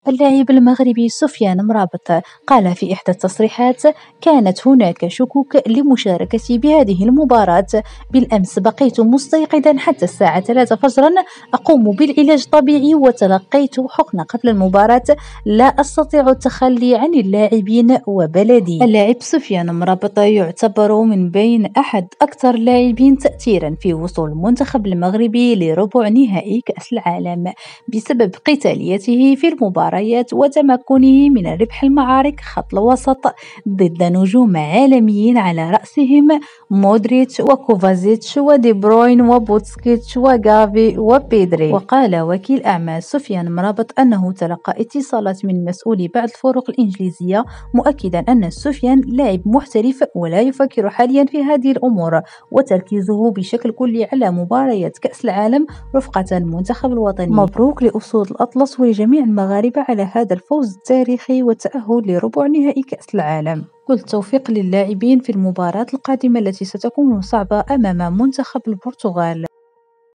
اللاعب المغربي سفيان مرابط قال في إحدى التصريحات: كانت هناك شكوك لمشاركتي بهذه المباراة. بالأمس بقيت مستيقظا حتى الساعة 3 فجرا أقوم بالعلاج الطبيعي وتلقيت حقن قبل المباراة. لا أستطيع التخلي عن اللاعبين وبلدي. اللاعب سفيان مرابط يعتبر من بين أحد أكثر اللاعبين تأثيرا في وصول المنتخب المغربي لربع نهائي كأس العالم بسبب قتاليته في المباريات وتمكنه من ربح المعارك خط الوسط ضد نجوم عالميين على رأسهم مودريتش وكوفازيتش ودي بروين وبوتسكيتش وغافي وبيدري. وقال وكيل أعمال سفيان مرابط أنه تلقى اتصالات من مسؤولي بعض الفرق الإنجليزية مؤكدا أن سفيان لاعب محترف ولا يفكر حاليا في هذه الأمور وتركيزه بشكل كلي على مباريات كأس العالم رفقة المنتخب الوطني. مبروك لأسود الأطلس ولجميع المغاربة على هذا الفوز التاريخي والتأهل لربع نهائي كأس العالم. كل التوفيق للاعبين في المباراة القادمة التي ستكون صعبة أمام منتخب البرتغال.